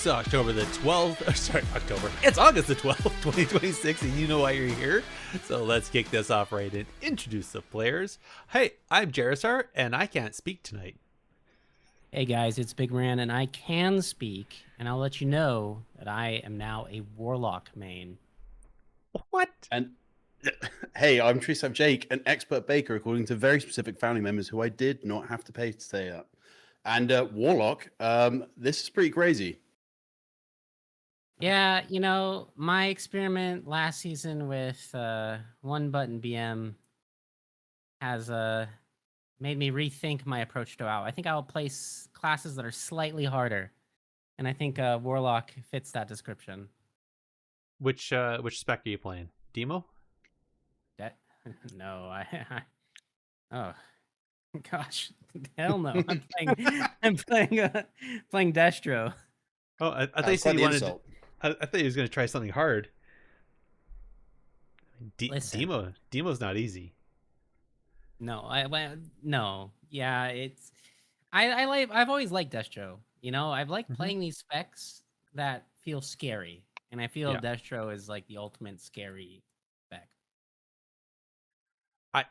It's October the 12th. Sorry, October. It's August the 12th, 2026, and you know why you're here. So let's kick this off right and introduce the players. Hey, I'm Gerissar, and I can't speak tonight. Hey guys, it's Bigmoran, and I can speak, and I'll let you know that I am now a Warlock main. What? And hey, I'm TreesapJake, an expert baker, according to very specific family members who I did not have to pay to say that. And Warlock, this is pretty crazy. Yeah, you know, my experiment last season with one button BM has made me rethink my approach to WoW. I think I will place classes that are slightly harder, and I think Warlock fits that description. Which spec are you playing? Demo? No, oh gosh, hell no! I'm playing Destro. Oh, I thought you said you wanted. I thought he was going to try something hard. Demo's not easy. No, no. Yeah, it's I've always liked Destro. You know, I've liked playing these specs that feel scary, and I feel Destro is like the ultimate scary spec.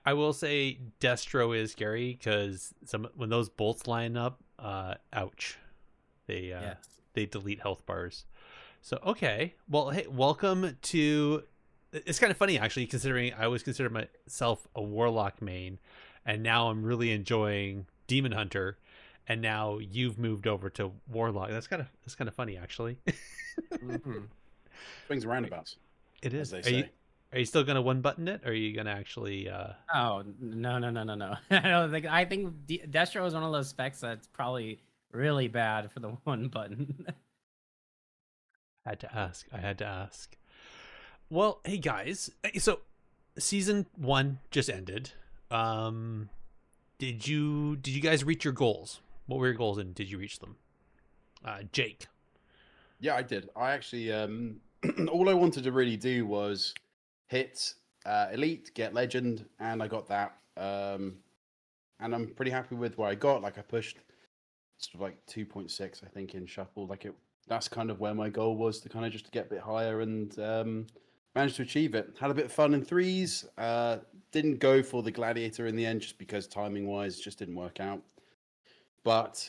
I will say Destro is scary because when those bolts line up, ouch, they delete health bars. So okay, well, hey, welcome to. It's kind of funny actually, considering I always consider myself a Warlock main, and now I'm really enjoying Demon Hunter, and now you've moved over to Warlock. That's kind of funny actually. Swings and roundabouts. It is. As they say. Are you still gonna one button it, or are you gonna actually? Oh no! I think Destro is one of those specs that's probably really bad for the one button. I had to ask. Well, hey guys, so season 1 just ended. Did you guys reach your goals? What were your goals, and did you reach them? Jake. Yeah, I did. I actually all I wanted to really do was hit elite, get legend, and I got that. And I'm pretty happy with where I got. Like I pushed sort of like 2.6, I think, in shuffle. That's kind of where my goal was, to kind of just to get a bit higher, and managed to achieve it. Had a bit of fun in threes. Didn't go for the gladiator in the end just because timing wise just didn't work out. But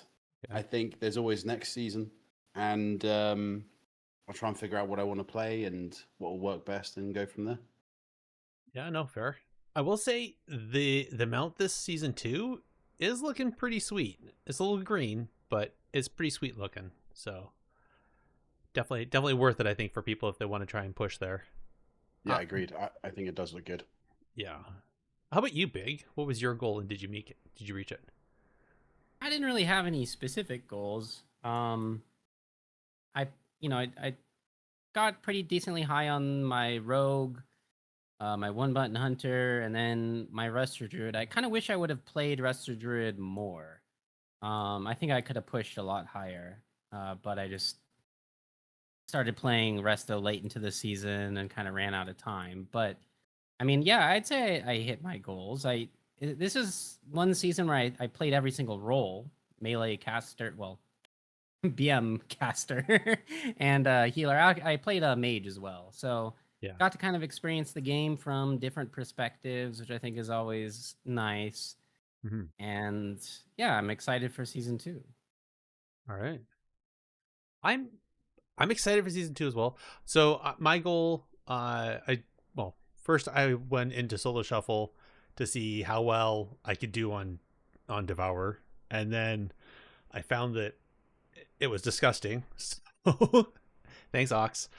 I think there's always next season, and I'll try and figure out what I want to play and what will work best and go from there. Yeah, no, fair. I will say the mount this season 2 is looking pretty sweet. It's a little green, but it's pretty sweet looking. So definitely worth it, I think, for people if they want to try and push there. Yeah, agreed. I think it does look good. Yeah. How about you, Big? What was your goal, and did you make it? Did you reach it? I didn't really have any specific goals. I got pretty decently high on my rogue, my one button hunter, and then my Resto Druid. I kind of wish I would have played Resto Druid more. I think I could have pushed a lot higher, but I just started playing Resto late into the season and kind of ran out of time. But I mean, yeah, I'd say I hit my goals. This is one season where I played every single role: melee caster, well, BM caster, and healer. I played a mage as well, so got to kind of experience the game from different perspectives, which I think is always nice. And yeah, I'm excited for season 2. All right. I'm excited for season 2 as well. So my goal, first I went into solo shuffle to see how well I could do on Devour, and then I found that it was disgusting. So thanks, Ox.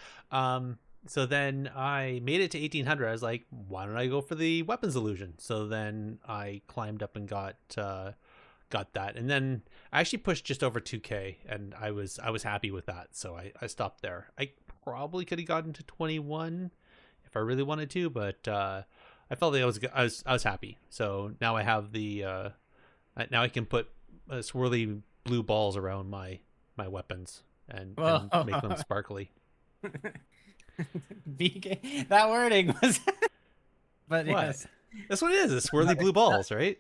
So then I made it to 1800. I was like, why don't I go for the weapons illusion? So then I climbed up and got that, and then I actually pushed just over 2K, and I was happy with that, so I stopped there. I probably could have gotten to 21 if I really wanted to, but I felt that I was happy. So now I have the now I can put swirly blue balls around my weapons and make them sparkly. BK, that wording was but what? Yes, that's what it is. It's swirly blue balls, right?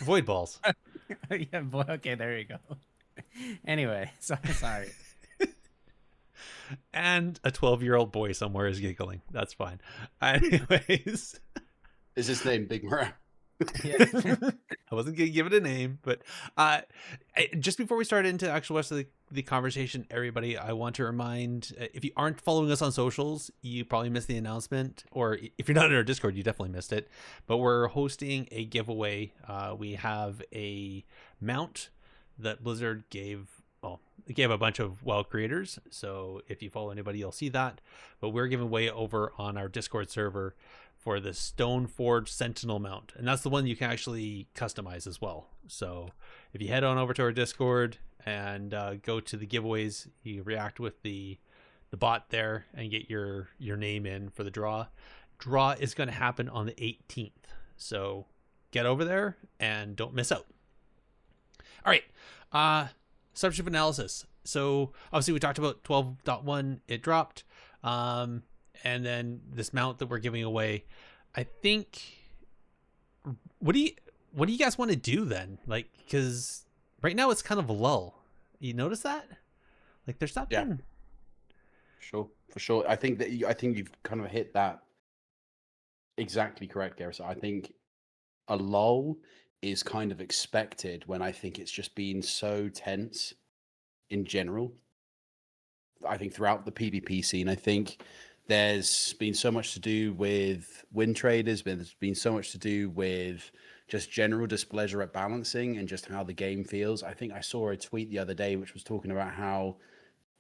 Void balls. Yeah, boy. Okay, there you go. Anyway, sorry. And a 12-year-old boy somewhere is giggling. That's fine. Anyways. Is his name Bigmoran? Yeah. I wasn't going to give it a name, but just before we start into actual rest of the conversation, everybody, I want to remind, if you aren't following us on socials, you probably missed the announcement, or if you're not in our Discord, you definitely missed it, but we're hosting a giveaway. We have a mount that Blizzard gave a bunch of WoW creators, so if you follow anybody, you'll see that, but we're giving away over on our Discord server for the StoneForge Sentinel mount, and that's the one you can actually customize as well. So if you head on over to our Discord and go to the giveaways, you react with the bot there and get your name in for the draw. Draw is going to happen on the 18th, so get over there and don't miss out. All right, subship analysis. So obviously we talked about 12.1, it dropped, and then this mount that we're giving away. I think, what do you guys want to do then? Like, because right now it's kind of a lull. You notice that? Like, there's not been... For sure. I think you've kind of hit that exactly correct, Gerissar. I think a lull is kind of expected when I think it's just been so tense in general. I think throughout the PvP scene, I think there's been so much to do with win traders, there's been so much to do with just general displeasure at balancing and just how the game feels. I think I saw a tweet the other day which was talking about how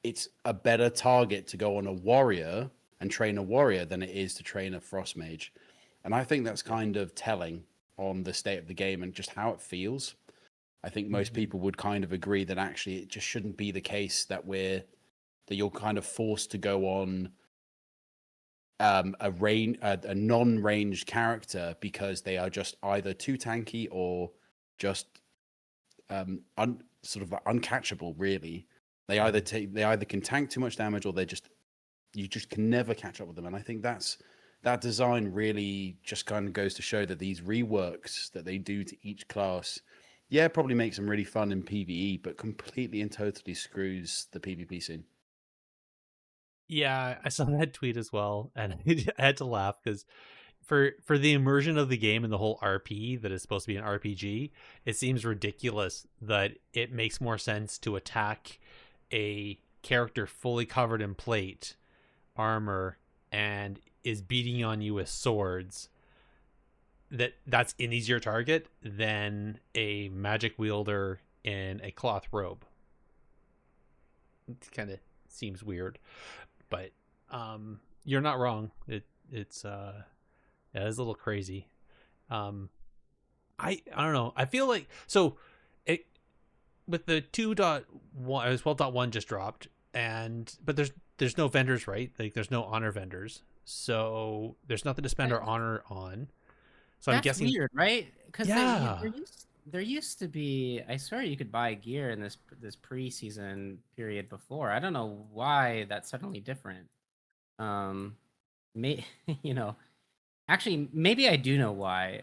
it's a better target to go on a warrior and train a warrior than it is to train a frost mage. And I think that's kind of telling on the state of the game and just how it feels. I think most people would kind of agree that actually it just shouldn't be the case that you're kind of forced to go on a non-ranged character because they are just either too tanky or just sort of uncatchable. Really, they either can tank too much damage or you just can never catch up with them. And I think that design really just kind of goes to show that these reworks that they do to each class, probably makes them really fun in PvE, but completely and totally screws the PvP scene. Yeah, I saw that tweet as well, and I had to laugh because for the immersion of the game and the whole RP that is supposed to be an RPG, it seems ridiculous that it makes more sense to attack a character fully covered in plate armor and is beating on you with swords, that's an easier target than a magic wielder in a cloth robe. It kind of seems weird, but you're not wrong. It's a little crazy. I don't know. I feel like it with the 12.1 just dropped, but there's no vendors, right? Like there's no honor vendors, so there's nothing to spend our honor on. So I'm guessing weird, right? Because yeah, there used to be. I swear you could buy gear in this preseason period before. I don't know why that's suddenly different. Actually, maybe I do know why.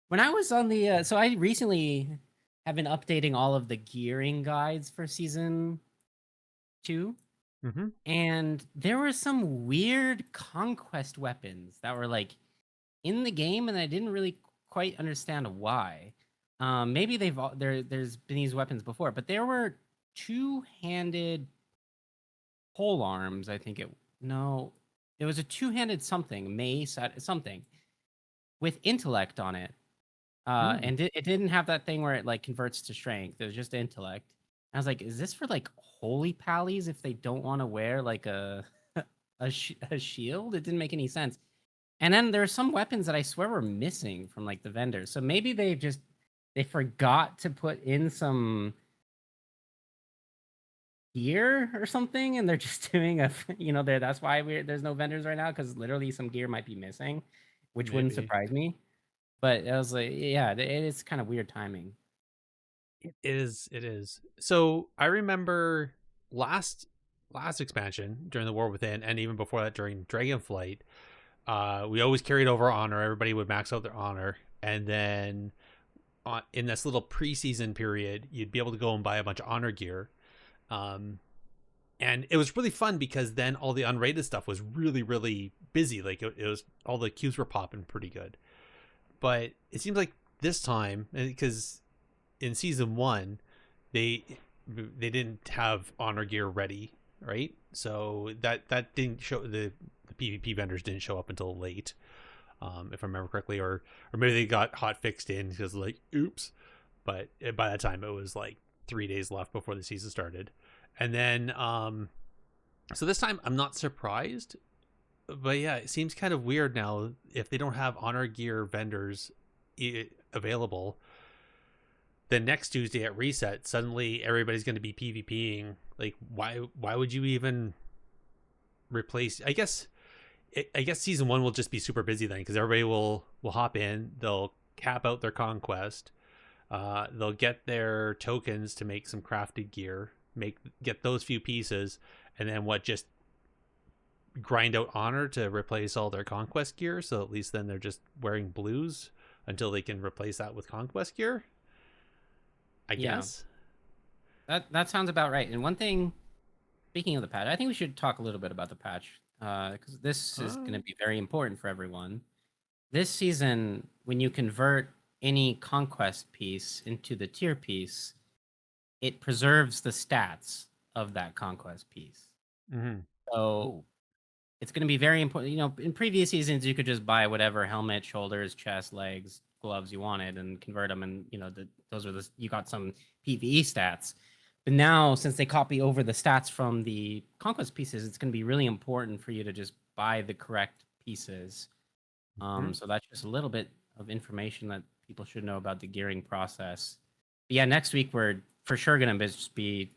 When I was on the, so I recently have been updating all of the gearing guides for season 2. mm-hmm. And there were some weird conquest weapons that were like in the game, and I didn't really quite understand why. Maybe there's been these weapons before, but there were two-handed pole arms. I think it was a two-handed something, mace, something with intellect on it. And it didn't have that thing where it like converts to strength. It was just intellect. I was like, is this for like holy pallies if they don't want to wear like a shield? It didn't make any sense. And then there are some weapons that I swear were missing from like the vendors. So maybe they forgot to put in some gear or something, and they're just doing that's why there's no vendors right now, because literally some gear might be missing, which wouldn't surprise me. But I was like, yeah, it is kind of weird timing. It is. So I remember last expansion during the War Within, and even before that during Dragonflight, we always carried over honor. Everybody would max out their honor, and then in this little preseason period, you'd be able to go and buy a bunch of honor gear. And And it was really fun because then all the unrated stuff was really, really busy. Like it was, all the queues were popping pretty good. But it seems like this time, because in season 1, they didn't have honor gear ready, right? So that didn't show, the PvP vendors didn't show up until late, if I remember correctly, or maybe they got hot fixed in because like, oops. But by that time, it was like 3 days left before the season started. And then, so this time I'm not surprised, but yeah, it seems kind of weird now if they don't have honor gear vendors available. Then next Tuesday at reset, suddenly everybody's going to be PvPing. Like, why would you even replace? I guess season 1 will just be super busy then, because everybody will hop in, they'll cap out their conquest, they'll get their tokens to make some crafted gear, get those few pieces, and then just grind out honor to replace all their conquest gear. So at least then they're just wearing blues until they can replace that with conquest gear, I guess. That sounds about right. And one thing, speaking of the patch, I think we should talk a little bit about the patch, because this is going to be very important for everyone. This season, when you convert any conquest piece into the tier piece, it preserves the stats of that conquest piece. Mm-hmm. So it's going to be very important. You know, in previous seasons, you could just buy whatever helmet, shoulders, chest, legs, gloves you wanted and convert them, and you know, those are you got some PvE stats. But now, since they copy over the stats from the conquest pieces, it's going to be really important for you to just buy the correct pieces. So that's just a little bit of information that people should know about the gearing process. But yeah, next week we're for sure going to just be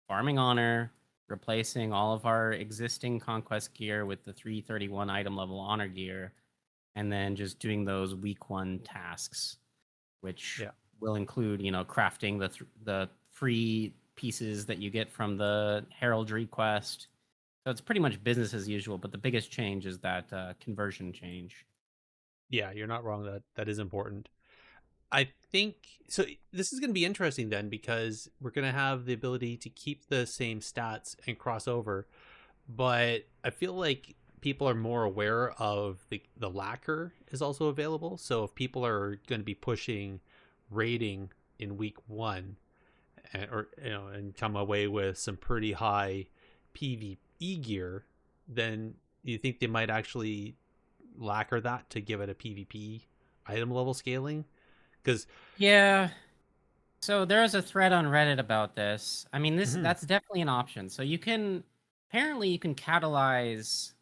farming honor, replacing all of our existing conquest gear with the 331 item level honor gear, and then just doing those week 1 tasks, which will include, you know, crafting the free pieces that you get from the heraldry quest. So it's pretty much business as usual, but the biggest change is that conversion change. Yeah, you're not wrong. That is important. I think so. This is going to be interesting then, because we're going to have the ability to keep the same stats and cross over, but I feel like people are more aware of the lacquer is also available. So if people are going to be pushing rating in week 1, and come away with some pretty high PvE gear, then you think they might actually lacquer that to give it a PvP item level scaling? Because so there's a thread on Reddit about this. I mean, that's definitely an option. So you can catalyze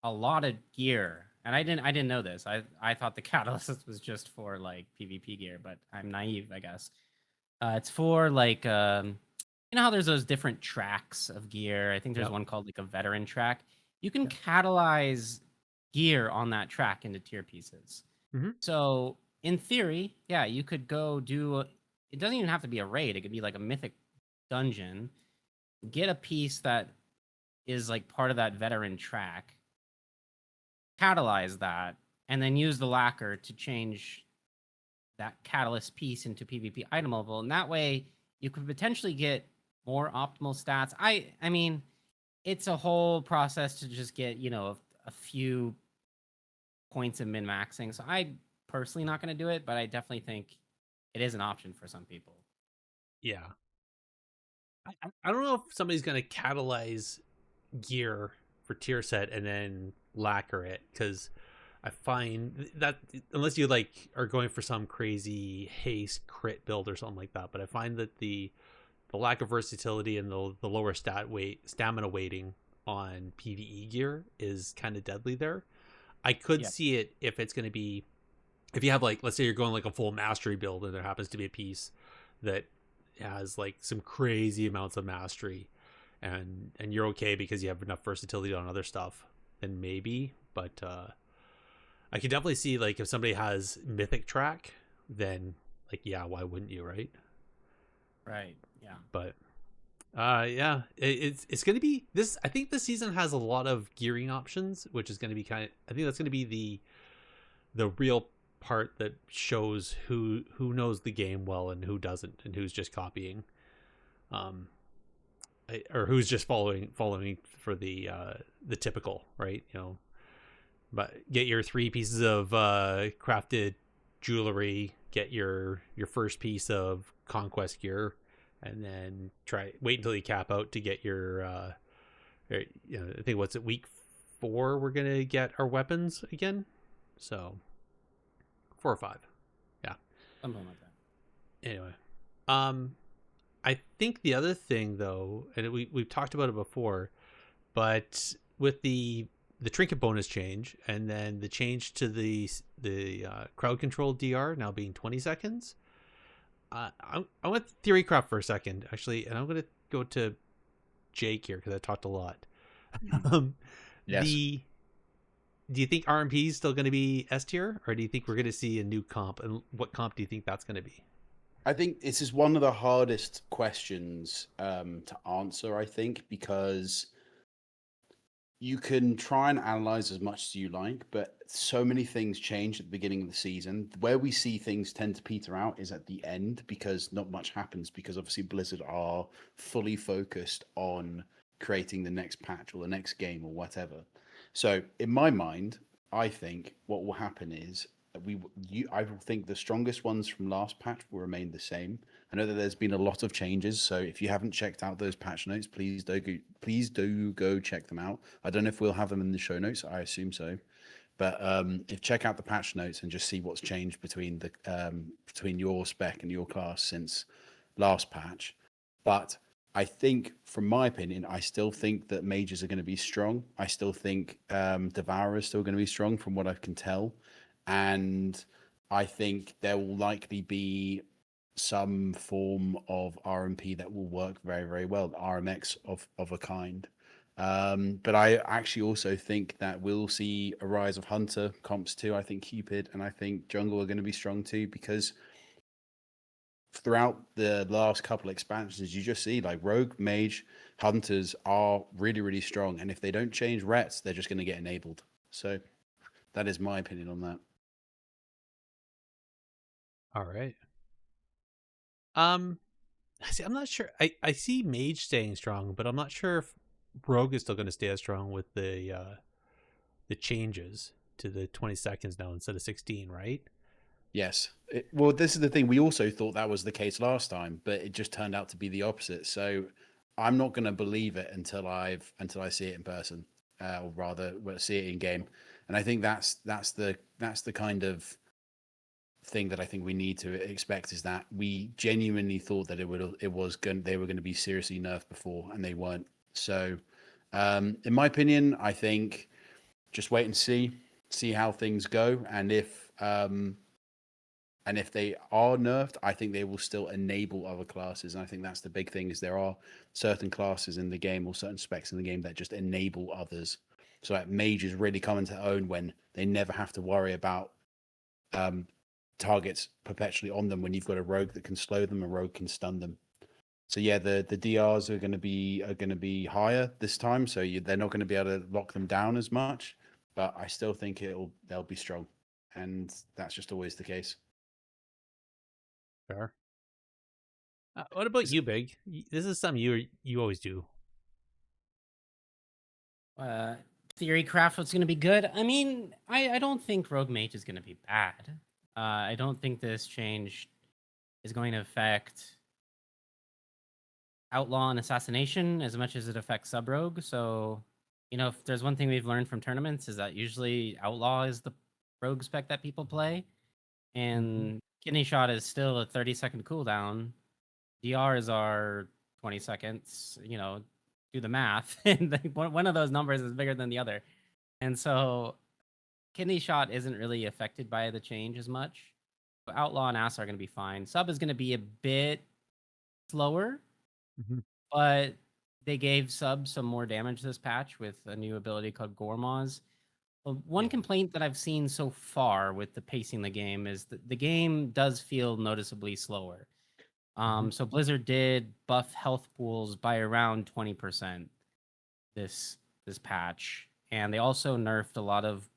a lot of gear, and I didn't know this. I thought the catalyst was just for like PvP gear, but I'm naive, I guess. It's for like you know how there's those different tracks of gear. I think there's one called like a veteran track. You can catalyze gear on that track into tier pieces. So in theory, yeah, you could go do. It doesn't even have to be a raid. It could be like a mythic dungeon. Get a piece that is like part of that veteran track, catalyze that, and then use the lacquer to change that catalyst piece into PvP item level. And that way you could potentially get more optimal stats. I mean, it's a whole process to just get, you know, a few points of min-maxing. So I personally not going to do it, but I definitely think it is an option for some people. Yeah. I don't know if somebody's going to catalyze gear for tier set and then lacquer it, because I find that unless you like are going for some crazy haste crit build or something like that, but I find that the lack of versatility and the lower stamina weighting on PvE gear is kind of deadly there. I could see it if it's going to be, if you have like, let's say you're going like a full mastery build and there happens to be a piece that has like some crazy amounts of mastery, and you're okay because you have enough versatility on other stuff, then maybe. But I can definitely see like if somebody has mythic track, then like, yeah, why wouldn't you, right? Right. Yeah. But yeah, it's going to be this. I think this season has a lot of gearing options, which is going to be I think that's going to be the real part that shows who knows the game well and who doesn't, and who's just copying. or who's just following for the typical, right? But get your 3 pieces of crafted jewelry, get your first piece of conquest gear, and then wait until you cap out to get your I think what's it, week 4 we're gonna get our weapons again, so 4 or 5, yeah, something like that. anyway. I think the other thing though, and we've talked about it before, but with the trinket bonus change, and then the change to the crowd control DR now being 20 seconds. I want Theorycraft for a second, actually, and I'm going to go to Jake here because I talked a lot. Yes. Do you think RMP is still going to be S tier, or do you think we're going to see a new comp? And what comp do you think that's going to be? I think this is one of the hardest questions to answer, I think, because you can try and analyze as much as you like, but so many things change at the beginning of the season. Where we see things tend to peter out is at the end, because not much happens, because obviously Blizzard are fully focused on creating the next patch or the next game or whatever. So in my mind, I think what will happen is I will think the strongest ones from last patch will remain the same. I know that there's been a lot of changes, so if you haven't checked out those patch notes, please do go check them out. I don't know if we'll have them in the show notes. I assume so, but if check out the patch notes and just see what's changed between your spec and your class since last patch. But I think, from my opinion, I still think that mages are going to be strong. I still think Devourer is still going to be strong from what I can tell. And I think there will likely be some form of RMP that will work very, very well, RMX of a kind. But I actually also think that we'll see a rise of Hunter comps too. I think Cupid and I think Jungle are going to be strong too, because throughout the last couple expansions, you just see like Rogue, Mage, Hunters are really, really strong. And if they don't change Rets, they're just going to get enabled. So that is my opinion on that. All right. See, I'm not sure. I see Mage staying strong, but I'm not sure if Rogue is still going to stay as strong with the changes to the 20 seconds now instead of 16, right? Yes. Well, this is the thing. We also thought that was the case last time, but it just turned out to be the opposite. So I'm not going to believe it until I see it in person, or rather, see it in game. And I think that's the kind of thing that I think we need to expect, is that we genuinely thought that they were going to be seriously nerfed before, and they weren't. So, in my opinion, I think just wait and see how things go, and if they are nerfed, I think they will still enable other classes. And I think that's the big thing, is there are certain classes in the game or certain specs in the game that just enable others. So like mages really come into own when they never have to worry about targets perpetually on them, when you've got a rogue that can slow them, a rogue can stun them. So yeah, the DRs are going to be higher this time, so they're not going to be able to lock them down as much. But I still think they'll be strong, and that's just always the case. Fair. What about you, Big? This is something you always do. Theorycraft, what's going to be good? I mean, I don't think Rogue Mage is going to be bad. I don't think this change is going to affect Outlaw and Assassination as much as it affects Sub-Rogue. So, if there's one thing we've learned from tournaments, is that usually Outlaw is the rogue spec that people play. And Kidney Shot is still a 30-second cooldown. DRs are 20 seconds. Do the math. And one of those numbers is bigger than the other. And so Kidney Shot isn't really affected by the change as much. Outlaw and Ass are going to be fine. Sub is going to be a bit slower, but they gave Sub some more damage this patch with a new ability called Gormaz. One complaint that I've seen so far with the pacing of the game is that the game does feel noticeably slower. So Blizzard did buff health pools by around 20% this patch, and they also nerfed a lot of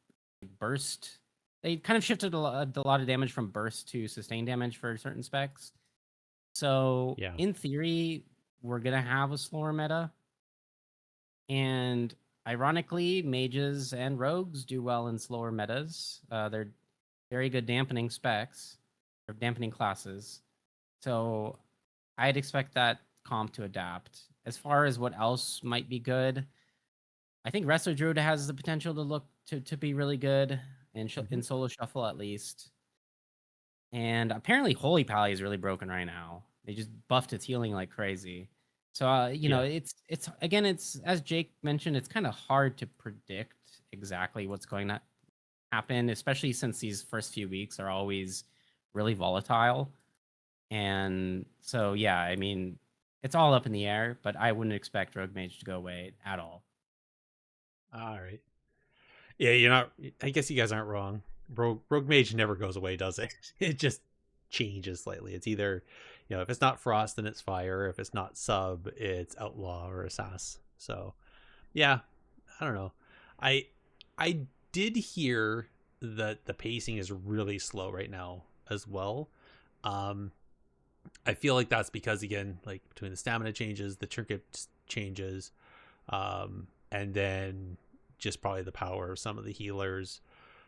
burst. They kind of shifted a lot of damage from burst to sustained damage for certain specs. So in theory, we're gonna have a slower meta. And ironically, mages and rogues do well in slower metas. They're very good dampening specs or dampening classes. So I'd expect that comp to adapt. As far as what else might be good, I think Wrestler Druid has the potential to look to be really good in solo shuffle at least. And apparently Holy Pally is really broken right now. They just buffed its healing like crazy. So you know, it's again, it's as Jake mentioned, it's kind of hard to predict exactly what's going to happen, especially since these first few weeks are always really volatile. And so yeah, I mean, it's all up in the air, but I wouldn't expect Rogue Mage to go away at all. All right. Yeah, you're not. I guess you guys aren't wrong. Rogue Mage never goes away, does it? It just changes slightly. It's either, if it's not Frost, then it's Fire. If it's not Sub, it's Outlaw or Assass. So, yeah, I don't know. I did hear that the pacing is really slow right now as well. I feel like that's because, again, like between the stamina changes, the trinket changes, and then just probably the power of some of the healers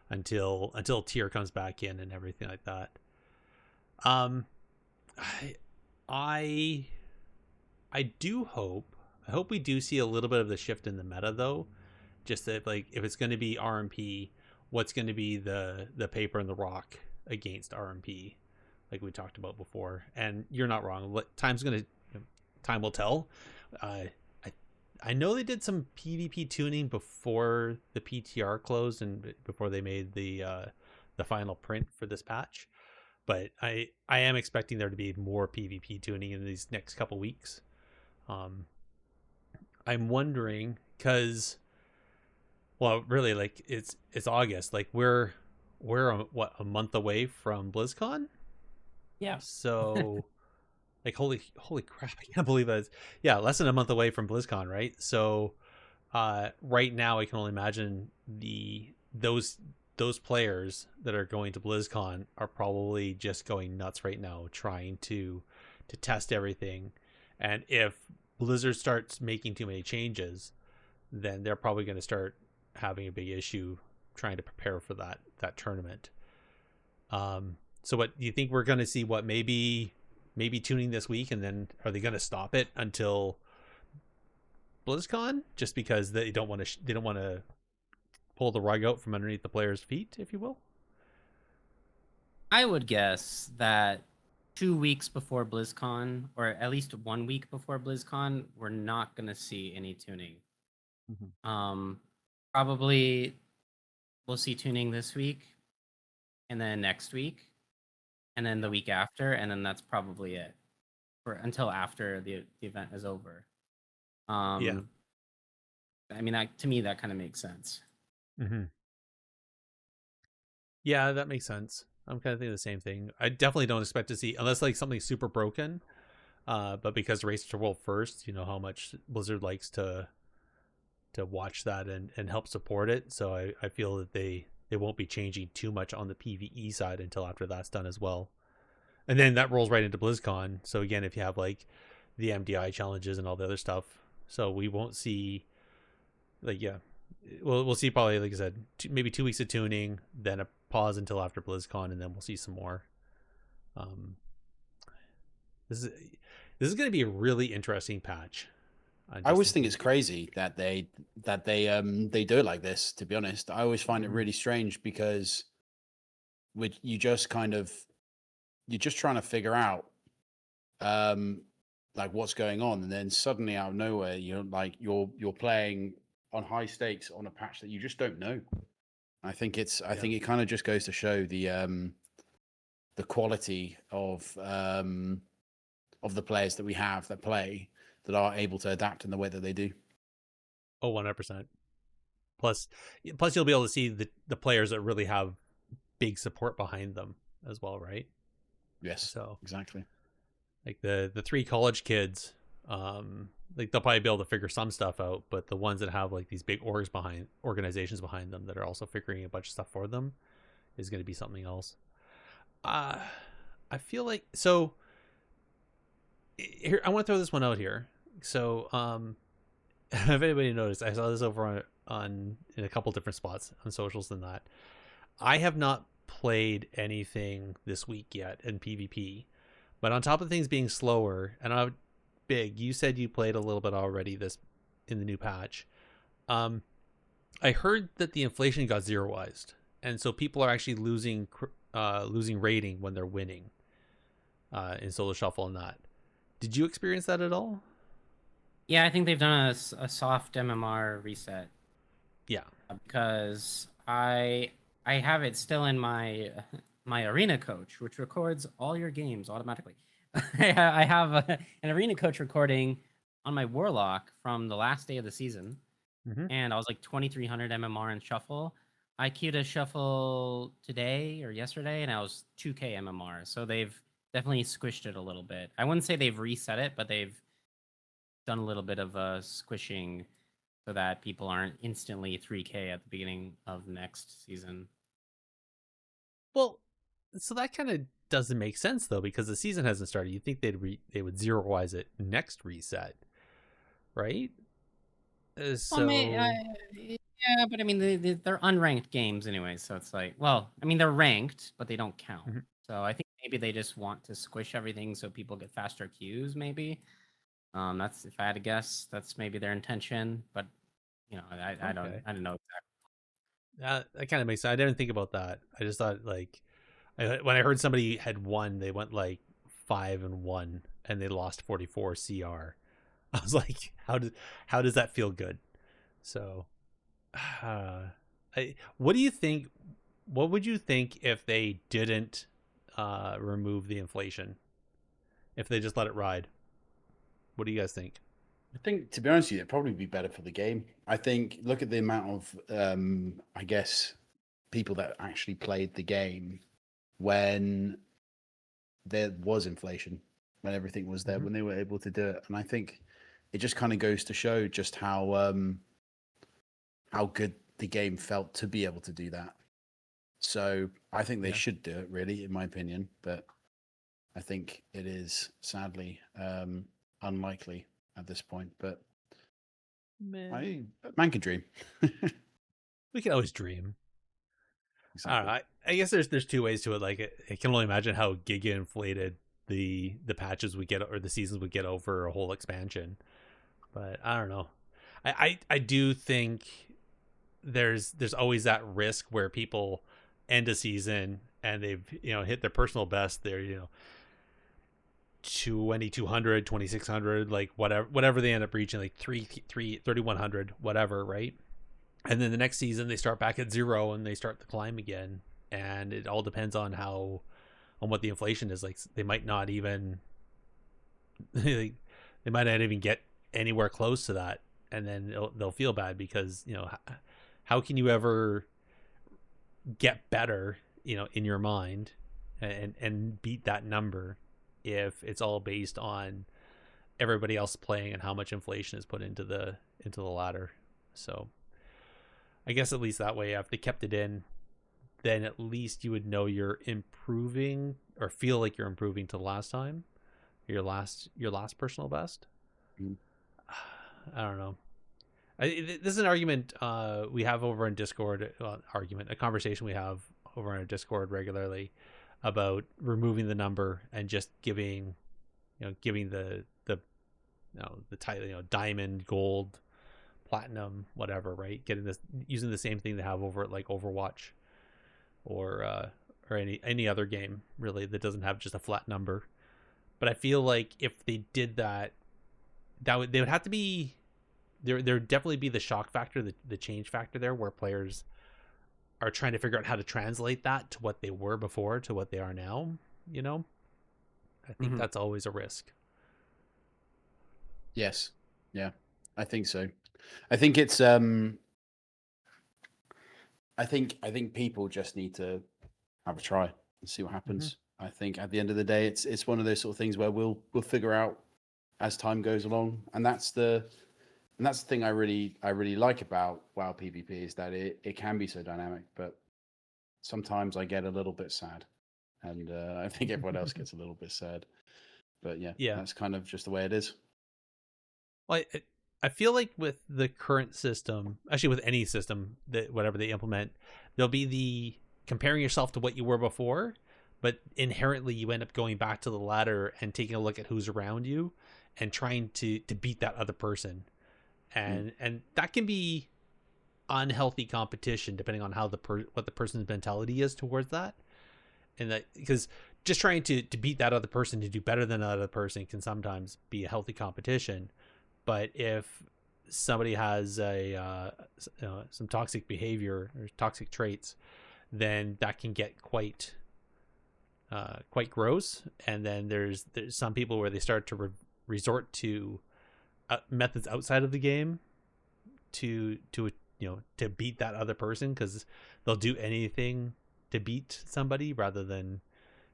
until tier comes back in and everything like that. I do hope. I hope we do see a little bit of the shift in the meta, though. Just that, like, if it's going to be RMP, what's going to be the paper and the rock against RMP, like we talked about before. And you're not wrong. Time will tell. I know they did some PvP tuning before the PTR closed and before they made the final print for this patch, but I am expecting there to be more PvP tuning in these next couple weeks. I'm wondering because, well, really, like it's August. Like we're a month away from BlizzCon. Yeah. So. Like holy crap! I can't believe that. Yeah, less than a month away from BlizzCon, right? So, right now I can only imagine those players that are going to BlizzCon are probably just going nuts right now, trying to test everything. And if Blizzard starts making too many changes, then they're probably going to start having a big issue trying to prepare for that tournament. So what do you think we're going to see? What maybe tuning this week, and then are they going to stop it until BlizzCon just because they don't want to pull the rug out from underneath the players' feet, if you will? I would guess that 2 weeks before BlizzCon, or at least 1 week before BlizzCon, we're not going to see any tuning. Probably we'll see tuning this week, and then next week, and then the week after, and then that's probably it for until after the event is over. Yeah. I mean, to me, that kind of makes sense. Yeah, that makes sense. I'm kind of thinking the same thing. I definitely don't expect to see, unless like something super broken. But because Race to World First, you know how much Blizzard likes to watch that and help support it. So I feel that they won't be changing too much on the PvE side until after that's done as well. And then that rolls right into BlizzCon. So again, if you have like the MDI challenges and all the other stuff, so we won't see, like, yeah, we'll see probably, like I said, maybe 2 weeks of tuning, then a pause until after BlizzCon, and then we'll see some more. This is going to be a really interesting patch. I always think it's crazy that they do it like this. To be honest, I always find it really strange because you're just trying to figure out like what's going on, and then suddenly out of nowhere you're playing on high stakes on a patch that you just don't know. I think it kind of just goes to show the quality of the players that we have that play, that are able to adapt in the way that they do. Oh, 100%. Plus you'll be able to see the players that really have big support behind them as well, right? Yes. So exactly. Like the 3 college kids, like they'll probably be able to figure some stuff out, but the ones that have like these big organizations behind them that are also figuring a bunch of stuff for them is going to be something else. I feel like, so here, I want to throw this one out here. So, if anybody noticed, I saw this over on in a couple different spots on socials than that. I have not played anything this week yet in PvP, but on top of things being slower, and I'm big. You said you played a little bit already this in the new patch. I heard that the inflation got zeroized, and so people are actually losing rating when they're winning in solo shuffle and that. Did you experience that at all? Yeah, I think they've done a soft MMR reset. Yeah, because I have it still in my arena coach, which records all your games automatically. I have an arena coach recording on my warlock from the last day of the season, and I was like 2300 MMR in shuffle. I queued a shuffle today or yesterday, and I was 2k MMR. So they've definitely squished it a little bit. I wouldn't say they've reset it, but they've done a little bit of squishing so that people aren't instantly 3k at the beginning of next season. Well, so that kind of doesn't make sense though, because the season hasn't started. You'd think they would zeroize it next reset, right? So Yeah, but I mean they're unranked games anyway, so it's like, well, I mean they're ranked, but they don't count. So I think maybe they just want to squish everything so people get faster queues. Maybe that's, if I had to guess, that's maybe their intention. But you know, I don't know exactly. that kind of makes sense. I didn't think about that. I just thought like when I heard somebody had won, they went like 5-1 and they lost 44 CR. I was like, how does that feel good? So, what do you think? What would you think if they didn't remove the inflation? If they just let it ride? What do you guys think? I think, to be honest with you, it'd probably be better for the game. I think, look at the amount of, I guess, people that actually played the game when there was inflation, when everything was there, when they were able to do it. And I think it just kind of goes to show just how good the game felt to be able to do that. So I think they should do it, really, in my opinion. But I think it is sadly unlikely at this point. But man can dream. We can always dream. Exactly. I guess there's two ways to it. Like I can only imagine how giga inflated the patches we get or the seasons we get over a whole expansion. But I don't know. I do think there's always that risk where people end a season and they've hit their personal best. They're 2200, 2600, like whatever they end up reaching, like 3100, whatever, right? And then the next season they start back at 0 and they start the climb again, and it all depends on what the inflation is. Like they might not even they might not even get anywhere close to that, and then they'll feel bad because how can you ever get better in your mind and beat that number if it's all based on everybody else playing and how much inflation is put into the ladder. So I guess at least that way, if they kept it in, then at least you would know you're improving or feel like you're improving to the last time, your last personal best. I don't know. This is an argument we have over in Discord. A conversation we have over on Discord regularly about removing the number and just giving the title, diamond, gold, platinum, whatever, right? Using the same thing they have over at like Overwatch or any other game really that doesn't have just a flat number. But I feel like if they did that they would have to be there would definitely be the shock factor, the change factor there, where players are trying to figure out how to translate that to what they were before to what they are now. I think that's always a risk. Yes. Yeah, I think so. I think it's I think people just need to have a try and see what happens. I think at the end of the day, it's one of those sort of things where we'll figure out as time goes along, and that's the thing I really like about WoW PvP is that it can be so dynamic, but sometimes I get a little bit sad, and I think everyone else gets a little bit sad. But yeah, Yeah. that's kind of just the way it is. Well, I feel like with the current system, actually with any system that whatever they implement, there'll be the comparing yourself to what you were before, but inherently you end up going back to the ladder and taking a look at who's around you and trying to beat that other person. And that can be unhealthy competition depending on how what the person's mentality is towards that. And that, because just trying to beat that other person, to do better than that other person, can sometimes be a healthy competition. But if somebody has some toxic behavior or toxic traits, then that can get quite gross. And then there's some people where they start to resort to methods outside of the game to beat that other person, because they'll do anything to beat somebody rather than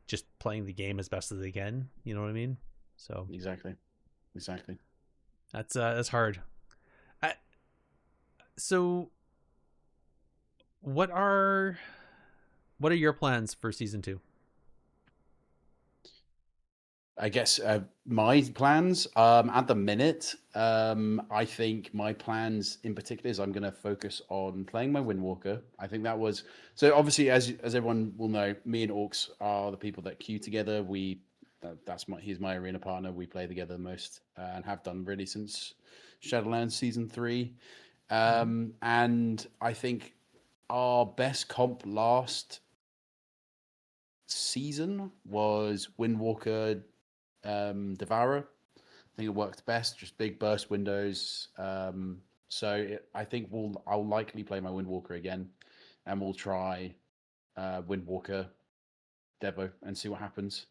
just playing the game as best as they can. You know what I mean? So Exactly. That's hard. So what are your plans for season 2? I guess my plans at the minute, I think my plans in particular is I'm going to focus on playing my Windwalker. I think that was so obviously, as everyone will know, me and Orcs are the people that queue together. He's my arena partner. We play together the most and have done really since Shadowlands season 3. And I think our best comp last season was Windwalker Devourer. I think it worked best, just big burst windows. I think I'll likely play my Windwalker again, and we'll try Windwalker Devo and see what happens.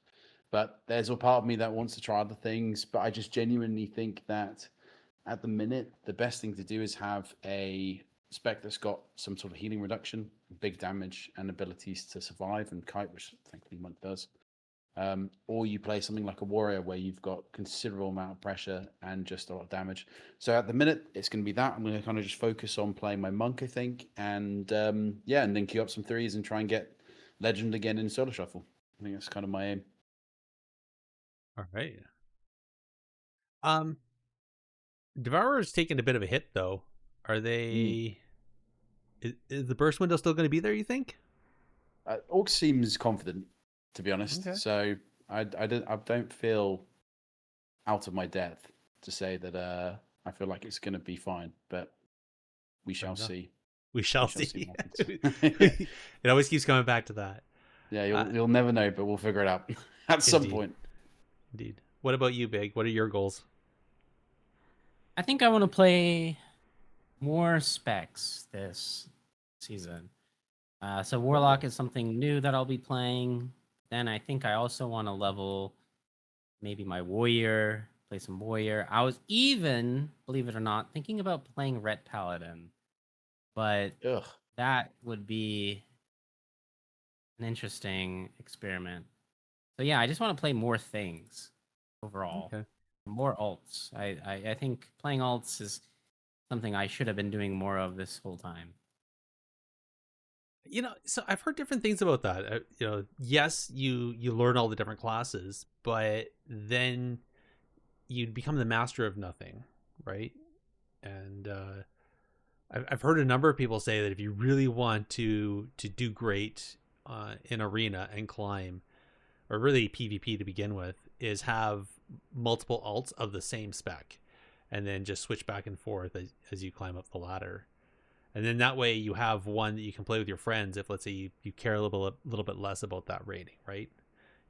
But there's a part of me that wants to try other things, but I just genuinely think that at the minute the best thing to do is have a spec that's got some sort of healing reduction, big damage, and abilities to survive and kite, which thankfully Monk does. Or you play something like a warrior where you've got considerable amount of pressure and just a lot of damage. So at the minute, it's going to be that. I'm going to kind of just focus on playing my monk, I think, and and then queue up some threes and try and get legend again in solo shuffle. I think that's kind of my aim. All right. Devourer's taken a bit of a hit though. Are they? Is the burst window still going to be there, you think? Orc seems confident, to be honest. Okay. So I don't feel out of my depth to say that I feel like it's going to be fine, but we shall see. We shall see. what happens. It always keeps coming back to that. Yeah, you'll never know, but we'll figure it out at some point. Indeed. What about you, Big? What are your goals? I think I want to play more specs this season. So Warlock is something new that I'll be playing. Then I think I also want to level maybe my Warrior, play some Warrior. I was even, believe it or not, thinking about playing Ret Paladin. But that would be an interesting experiment. So yeah, I just want to play more things overall. Okay. More alts. I think playing alts is something I should have been doing more of this whole time. So I've heard different things about that. Yes, you learn all the different classes, but then you become the master of nothing, right? And I've heard a number of people say that if you really want to do great in arena and climb, or really PvP to begin with, is have multiple alts of the same spec, and then just switch back and forth as you climb up the ladder. And then that way you have one that you can play with your friends if, let's say, you care a little bit less about that rating, right?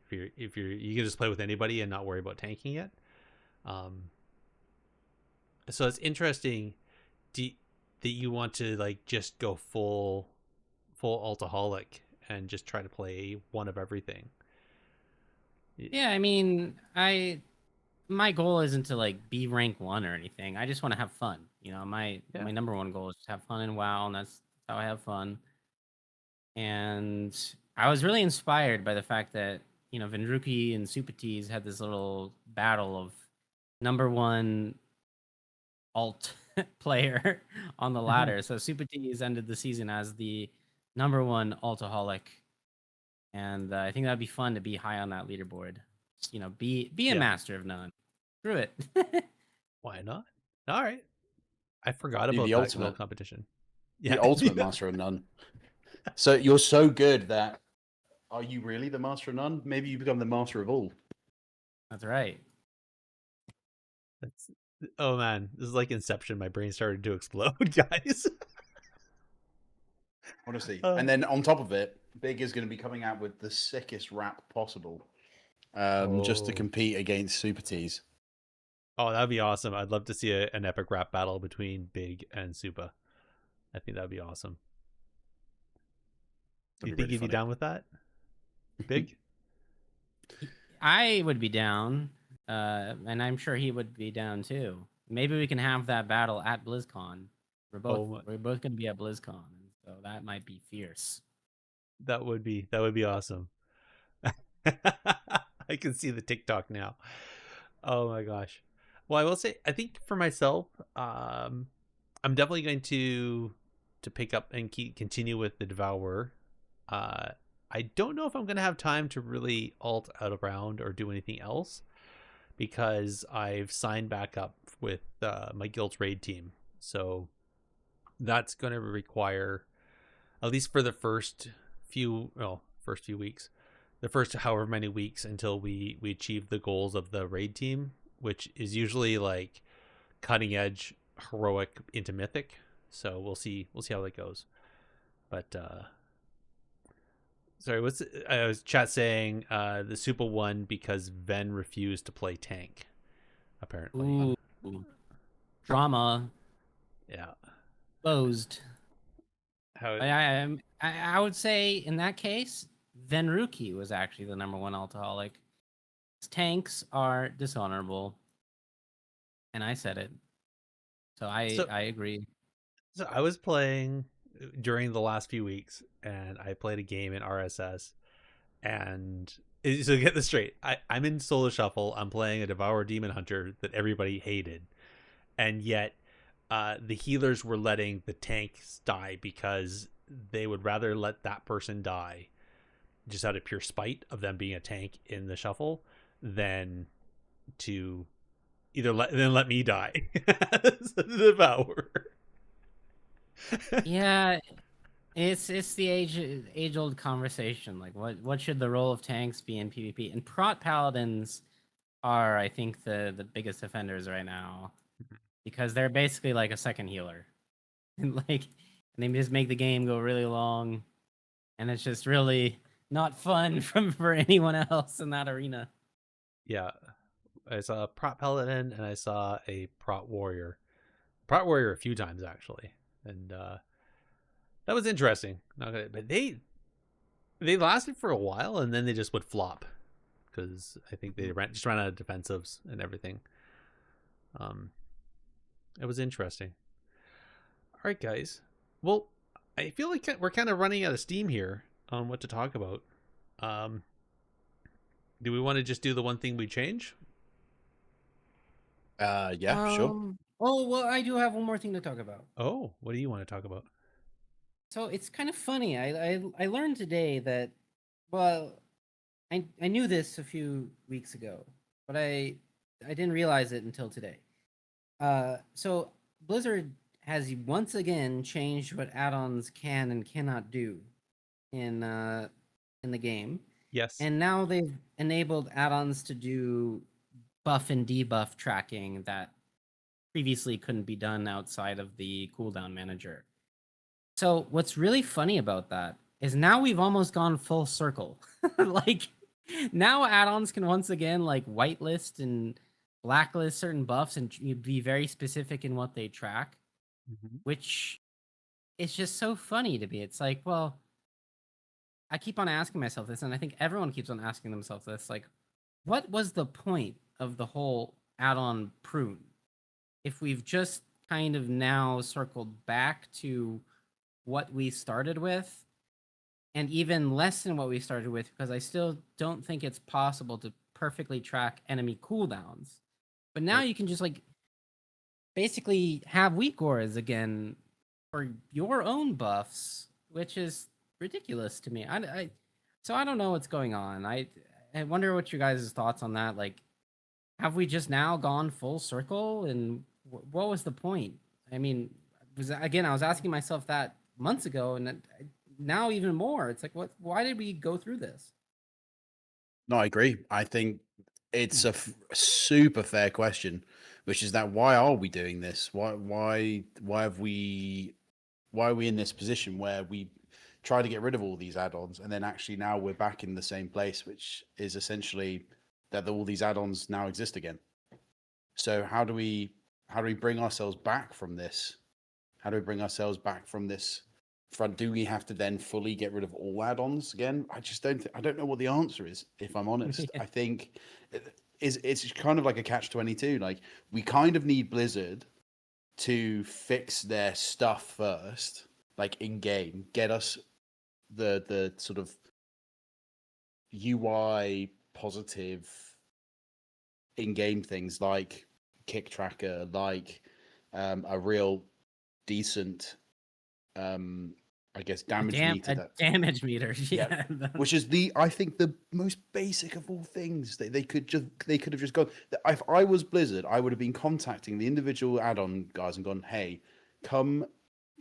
If you can just play with anybody and not worry about tanking it. So it's interesting that you want to just go full Alt-aholic and just try to play one of everything. Yeah, I mean, my goal isn't to be rank 1 or anything. I just want to have fun. My number one goal is to have fun in WoW, and that's how I have fun. And I was really inspired by the fact that Vindruki and Supatis had this little battle of number 1 alt player on the ladder. So Supatis ended the season as the number 1 Alt-aholic, and I think that'd be fun to be high on that leaderboard. You know, be a Yeah. master of none. Screw it. Why not? All right. I forgot Be about the that ultimate. little competition. The ultimate master of none. So you're so good that are you really the master of none? Maybe you become the master of all. That's right. That's, oh man, this is like Inception. My brain started to explode, guys. Honestly. And then on top of it, Big is going to be coming out with the sickest rap possible. Just to Oh. compete against Super T's. Oh, that'd be awesome. I'd love to see an epic rap battle between Big and Supa. I think that'd be awesome. Do you think you'd be down with that? Big? I would be down, and I'm sure he would be down too. Maybe we can have that battle at BlizzCon. We're both going to be at BlizzCon, so that might be fierce. That would be awesome. I can see the TikTok now. Oh my gosh. Well, I will say, I think for myself, I'm definitely going to pick up and continue with the Devourer. I don't know if I'm going to have time to really alt out around or do anything else because I've signed back up with my guild's raid team. So that's going to require, at least for the first few weeks, the first however many weeks until we achieve the goals of the raid team, which is usually like cutting edge heroic into mythic. So we'll see how that goes. But sorry, I was chat saying the Super won because Ven refused to play tank, apparently. Ooh. Drama. Yeah. Closed. I would say in that case, Venruki was actually the #1 Alt-aholic. Tanks are dishonorable. And I said it. So I agree. So I was playing during the last few weeks and I played a game in RSS and so get this straight. I'm in solo shuffle. I'm playing a Devour Demon Hunter that everybody hated. And yet the healers were letting the tanks die because they would rather let that person die just out of pure spite of them being a tank in the shuffle than to either let me die as the Devourer. Yeah, it's the age old conversation. Like what should the role of tanks be in PvP? And prot paladins are, I think, the biggest offenders right now because they're basically like a second healer, and they just make the game go really long, and it's just really not fun for anyone else in that arena. Yeah, I saw a prot paladin and I saw a prot warrior a few times actually, and that was interesting. Not gonna, but they lasted for a while and then they just would flop because I think they just ran out of defensives and everything. It was interesting. All right, guys. Well, I feel like we're kind of running out of steam here on what to talk about. Do we want to just do the one thing we change? Yeah, sure. Oh, well, I do have one more thing to talk about. Oh, what do you want to talk about? So it's kind of funny. I learned today that, well, I knew this a few weeks ago, but I didn't realize it until today. So Blizzard has once again changed what add-ons can and cannot do in the game. Yes. And now they've enabled add-ons to do buff and debuff tracking that previously couldn't be done outside of the cooldown manager. So what's really funny about that is now we've almost gone full circle. Like now add-ons can once again like whitelist and blacklist certain buffs and be very specific in what they track, which is just so funny to me. It's like, well, I keep on asking myself this, and I think everyone keeps on asking themselves this, like, what was the point of the whole add-on prune if we've just kind of now circled back to what we started with, and even less than what we started with, because I still don't think it's possible to perfectly track enemy cooldowns. But now you can just like basically have weak auras again for your own buffs, which is ridiculous to me. So I don't know what's going on. I wonder what you guys' thoughts on that. Like, have we just now gone full circle? And what was the point? I mean, I was asking myself that months ago, and now even more. It's like, what? Why did we go through this? No, I agree. I think it's a super fair question, which is that why are we doing this? Why have we why are we in this position where we try to get rid of all these add-ons and then actually now we're back in the same place, which is essentially that all these add-ons now exist again. So how do we bring ourselves back from this? How do we bring ourselves back from this front? Do we have to then fully get rid of all add-ons again? I just I don't know what the answer is, if I'm honest. I think it's kind of like a catch-22. Like, we kind of need Blizzard to fix their stuff first, like in game, get us the sort of UI positive in game things like kick tracker, like a real decent I guess damage meter. Damage meter, yeah. Which is I think the most basic of all things. They could have just gone. If I was Blizzard, I would have been contacting the individual add-on guys and gone, "Hey, come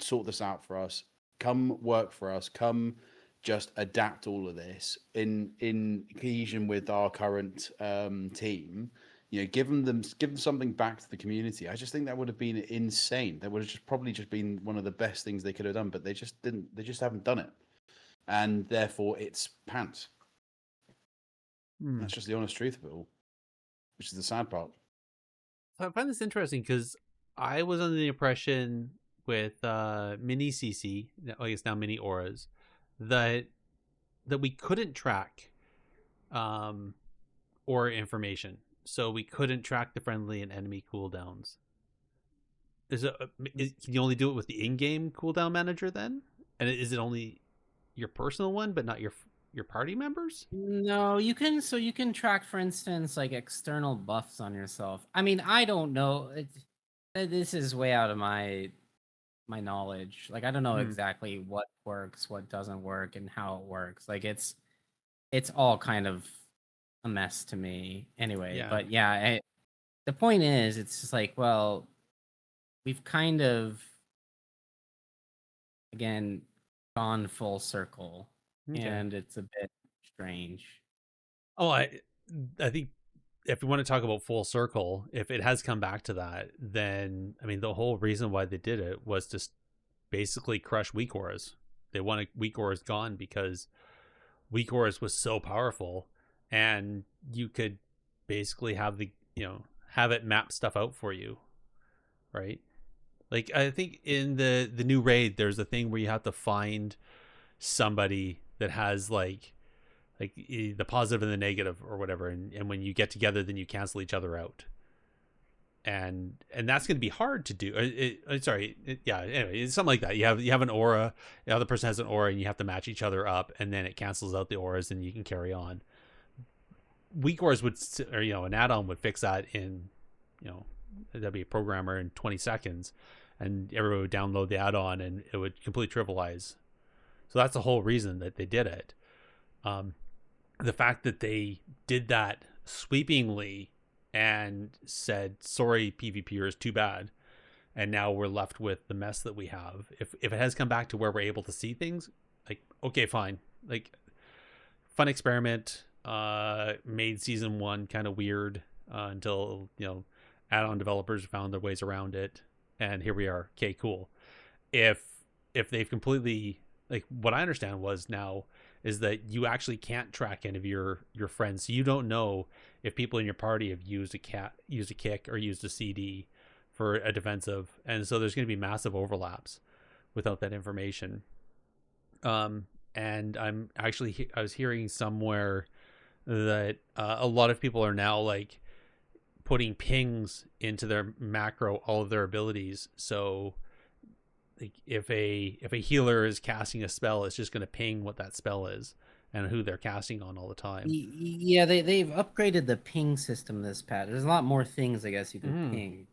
sort this out for us. Come work for us. Come just adapt all of this in cohesion with our current team." You know, give them something back to the community. I just think that would have been insane. That would have probably been one of the best things they could have done, but they just didn't. They just haven't done it, and therefore it's pants. That's just the honest truth of it all, which is the sad part. I find this interesting because I was under the impression with mini CC, I guess now mini auras, that we couldn't track aura information. So we couldn't track the friendly and enemy cooldowns. Can you only do it with the in-game cooldown manager then? And is it only your personal one, but not your party members? No, you can. So you can track, for instance, like external buffs on yourself. I mean, I don't know. This is way out of my knowledge. Like, I don't know exactly what works, what doesn't work, and how it works. Like, it's all kind of a mess to me anyway. Yeah. But yeah, the point is, it's just like, well, we've kind of again gone full circle, and it's a bit strange. Oh, I think if we want to talk about full circle, if it has come back to that, then I mean the whole reason why they did it was to basically crush weak auras. They wanted weak auras gone because weak auras was so powerful, and you could basically have have it map stuff out for you, right? Like, I think in the new raid, there's a thing where you have to find somebody that has like the positive and the negative or whatever, and when you get together, then you cancel each other out, and that's going to be hard to do. Anyway, it's something like that. You have an aura, the other person has an aura, and you have to match each other up, and then it cancels out the auras, and you can carry on. Weak auras an add-on would fix that in, that'd be a programmer in 20 seconds, and everyone would download the add-on, and it would completely trivialize. So that's the whole reason that they did it. The fact that they did that sweepingly and said, sorry, PvPers, too bad, and now we're left with the mess that we have. If it has come back to where we're able to see things, like, okay, fine. Like, fun experiment, made season 1 kind of weird until, add-on developers found their ways around it, and here we are. Okay, cool. If they've completely, like, what I understand is that you actually can't track any of your friends, so you don't know if people in your party have used a kick or used a CD for a defensive, and so there's going to be massive overlaps without that information. And I was hearing somewhere that a lot of people are now like putting pings into their macro, all of their abilities. So like if a healer is casting a spell, it's just going to ping what that spell is and who they're casting on all the time. Yeah, they've upgraded the ping system this patch. There's a lot more things, I guess, you can ping.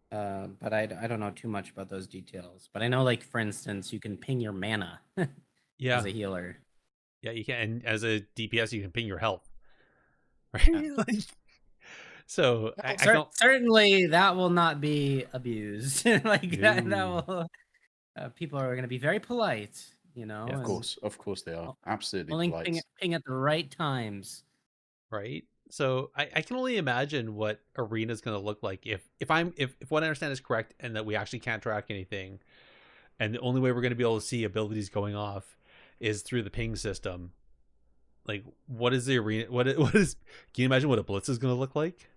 But I don't know too much about those details. But I know, like, for instance, you can ping your mana as a healer. Yeah, you can. And as a DPS, you can ping your health, right? Yeah. Like, so I don't. Certainly that will not be abused. Like that No. will. People are going to be very polite, you know. Yes. Of course they are. Absolutely Only polite. ping at the right times. Right. So I can only imagine what arena is going to look like if what I understand is correct and that we actually can't track anything, and the only way we're going to be able to see abilities going off is through the ping system. Like, what is the arena? What is? Can you imagine what a blitz is going to look like?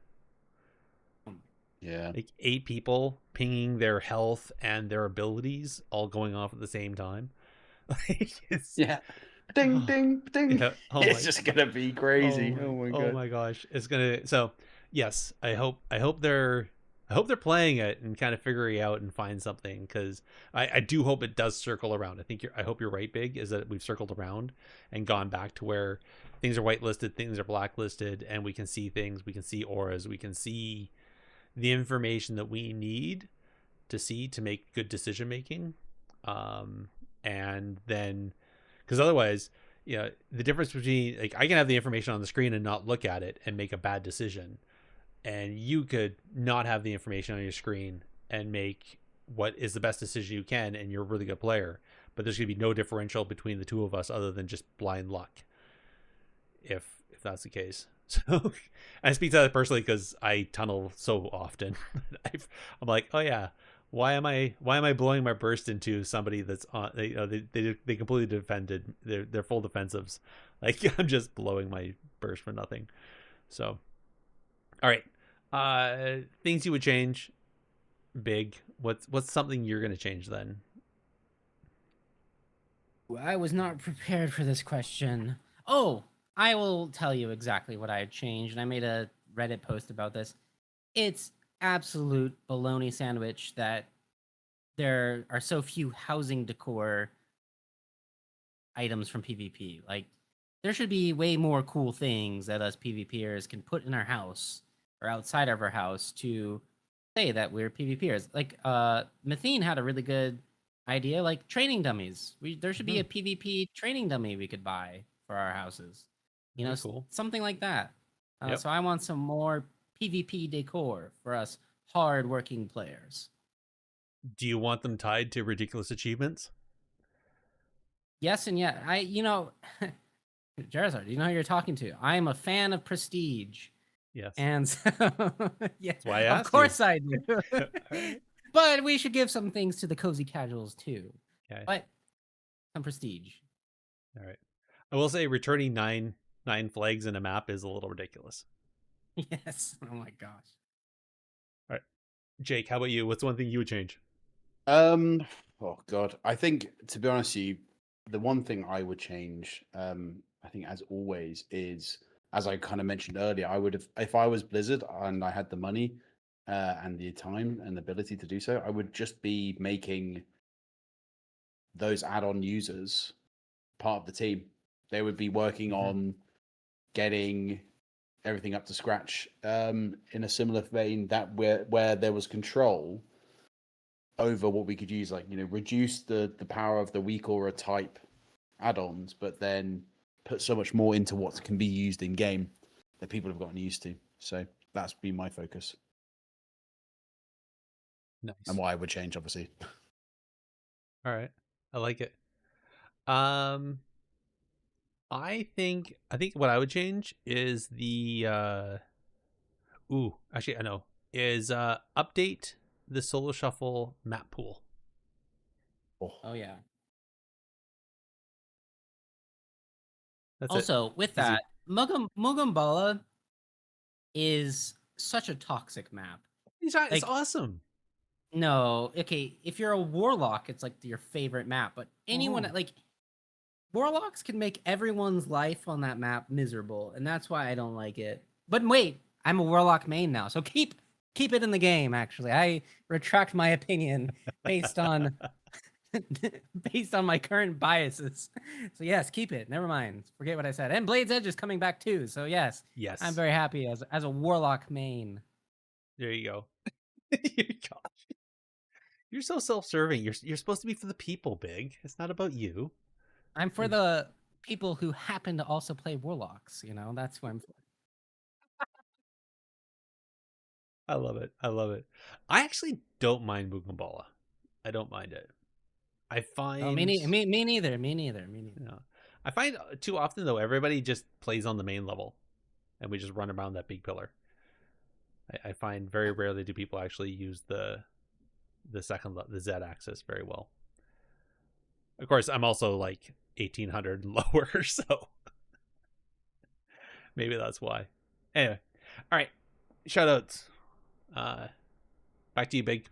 Yeah. Like 8 people pinging their health and their abilities all going off at the same time. Like, Yeah. Ding, ding, ding. Yeah. Oh it's my, just gonna be crazy. Oh my god. oh my gosh, it's gonna. So yes, I hope they're playing it and kind of figuring out and find something, because I do hope it does circle around. I hope you're right, Big, is that we've circled around and gone back to where things are whitelisted, things are blacklisted, and we can see things, we can see auras, we can see the information that we need to see to make good decision making. And then, because otherwise, you know, the difference between, like, I can have the information on the screen and not look at it and make a bad decision, and you could not have the information on your screen and make what is the best decision you can, and you're a really good player, but there's going to be no differential between the two of us other than just blind luck, if that's the case. So I speak to that personally because I tunnel so often. I'm like, oh yeah, why am I blowing my burst into somebody that's on, they completely defended, they're full defensives, like I'm just blowing my burst for nothing. So all right, things you would change, Big. What's something you're gonna change then? I was not prepared for this question. Oh, I will tell you exactly what I had changed, and I made a Reddit post about this. It's absolute baloney sandwich that there are so few housing decor items from PvP. Like, there should be way more cool things that us PvPers can put in our house or outside of our house to say that we're PvPers. Like, Mathene had a really good idea, like training dummies. There should be a PvP training dummy we could buy for our houses. You know, Cool. something like that. Yep. So I want some more PvP decor for us hard-working players. Do you want them tied to ridiculous achievements? Yes, and yeah. Gerissar, do you know who you're talking to? I am a fan of prestige. Yes. And so, yeah, That's why I asked of course you. I do. Right. But we should give some things to the cozy casuals too. Okay. But some prestige. All right. I will say returning nine flags in a map is a little ridiculous. Yes. Oh my gosh. All right. Jake, how about you? What's one thing you would change? Oh god. I think, to be honest with you, the one thing I would change, I think as always, is, as I kind of mentioned earlier, I would have, if I was Blizzard and I had the money and the time and the ability to do so, I would just be making those add-on users part of the team. They would be working on getting everything up to scratch, in a similar vein, that where there was control over what we could use, like, you know, reduce the power of the weak aura type add-ons, but then put so much more into what can be used in game that people have gotten used to. So that's been my focus. Nice. And what I would change, obviously. All right. I like it. I think what I would change is the actually I know, is update the solo shuffle map pool. Oh yeah. That's also, it. with Easy. that, Mugumbala is such a toxic map. It's awesome. No, okay, if you're a warlock, it's like your favorite map, but anyone like warlocks can make everyone's life on that map miserable, and that's why I don't like it. But wait, I'm a warlock main now, so keep it in the game. Actually, I retract my opinion based on based on my current biases. So yes, keep it. Never mind. Forget what I said. And Blade's Edge is coming back too. So yes, I'm very happy as a warlock main. There you go. You're so self-serving. You're supposed to be for the people, Big. It's not about you. I'm for the people who happen to also play warlocks. You know, that's what I'm for. I love it. I love it. I actually don't mind Bugambala. I don't mind it. I find Oh, me neither. Me neither. you know, I find too often though everybody just plays on the main level, and we just run around that big pillar. I find very rarely do people actually use the Z axis very well. Of course, I'm also like 1800 and lower, so maybe that's why. Anyway, all right, shoutouts. Back to you, Big.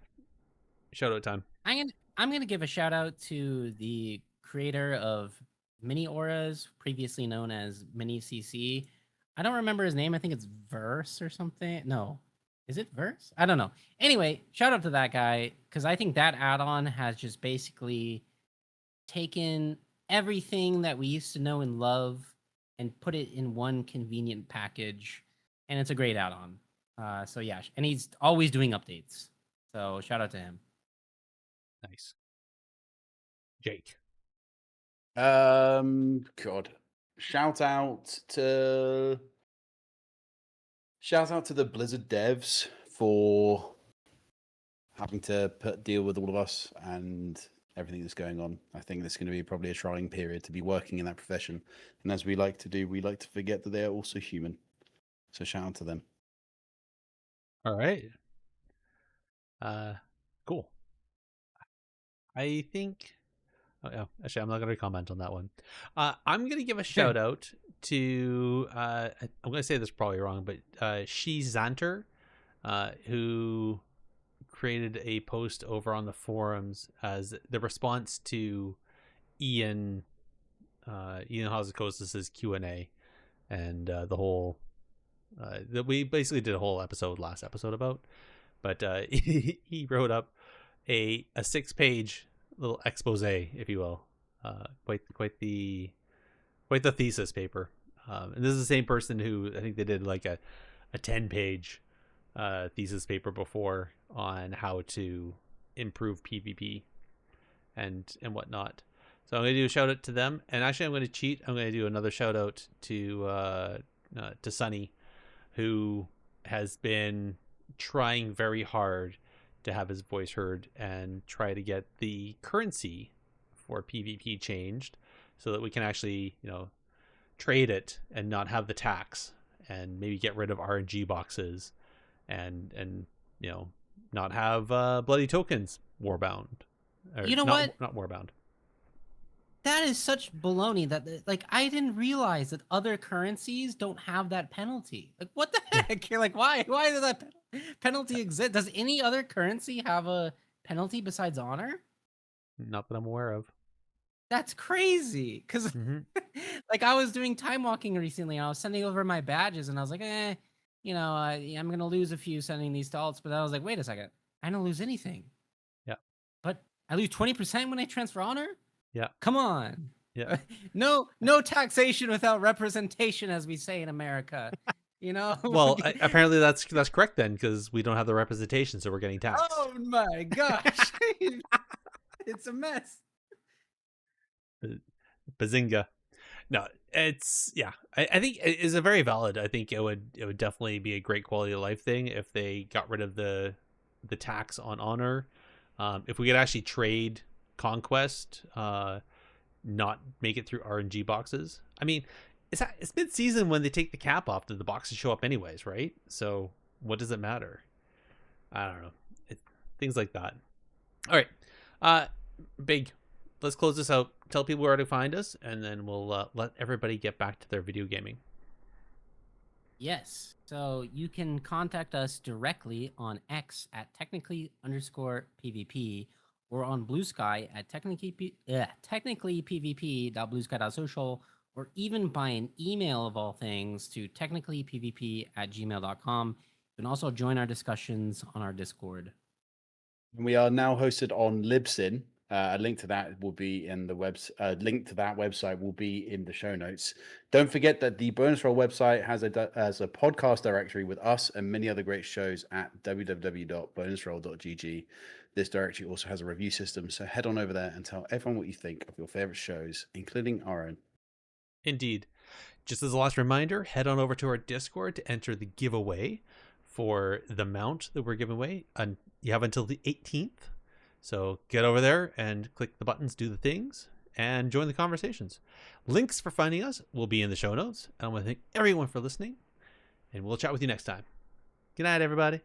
Shoutout time. I'm gonna give a shout out to the creator of Mini Auras, previously known as Mini CC. I don't remember his name. I think it's Verse or something. No, is it Verse? I don't know. Anyway, shout out to that guy because I think that add-on has just basically taken everything that we used to know and love and put it in one convenient package, and it's a great add-on. So yeah, and he's always doing updates. So shout out to him. Nice. Jake. God. Shout out to the Blizzard devs for having to deal with all of us and everything that's going on. I think this is going to be probably a trying period to be working in that profession. And as we like to do, we like to forget that they are also human. So shout out to them. All right. Cool. I think. Oh, yeah. Actually, I'm not going to comment on that one. I'm going to give a shout out to. I'm going to say this probably wrong, but She Xanter, who created a post over on the forums as the response to Ian Hazzikostas' Q&A, and the whole that we basically did a whole last episode about. But he wrote up a 6-page little expose, if you will, quite the thesis paper. And this is the same person who I think they did like a 10-page thesis paper before on how to improve PvP and whatnot. So I'm going to do a shout out to them, and actually I'm going to cheat. I'm going to do another shout out to Sunny, who has been trying very hard to have his voice heard and try to get the currency for PvP changed so that we can actually, trade it and not have the tax, and maybe get rid of RNG boxes and not have bloody tokens warbound. You know what? Not warbound. That is such baloney that I didn't realize that other currencies don't have that penalty. Like, what the heck? You're like, why does that penalty exist? Does any other currency have a penalty besides honor? Not that I'm aware of. That's crazy. Because I was doing time walking recently, and I was sending over my badges, and I was like, I'm gonna lose a few sending these to alts, but I was like, wait a second, I don't lose anything. Yeah. But I lose 20% when I transfer honor? Yeah. Come on. Yeah. No taxation without representation, as we say in America. Well, apparently that's correct then, because we don't have the representation, so we're getting taxed. Oh my gosh. It's a mess. Bazinga. No, it's I think it is a very valid. I think it would definitely be a great quality of life thing if they got rid of the tax on honor. If we could actually trade Conquest, not make it through RNG boxes. I mean, it's mid-season when they take the cap off, the boxes show up anyways, right? So what does it matter? I don't know. Things like that. All right, Big. Let's close this out. Tell people where to find us, and then we'll let everybody get back to their video gaming. Yes. So you can contact us directly on X at technically_PvP, or on Blue Sky at technicallypvp.bluesky.social, or even by an email of all things to technicallypvp@gmail.com. You can also join our discussions on our Discord. We are now hosted on Libsyn. A link to that will be in the link to that website will be in the show notes. Don't forget that the Bonus Roll website has a podcast directory with us and many other great shows at www.bonusroll.gg. This directory also has a review system, so head on over there and tell everyone what you think of your favorite shows, including our own. Indeed. Just as a last reminder, head on over to our Discord to enter the giveaway for the mount that we're giving away. And you have until the 18th. So get over there and click the buttons, do the things, and join the conversations. Links for finding us will be in the show notes. And I want to thank everyone for listening. And we'll chat with you next time. Good night, everybody.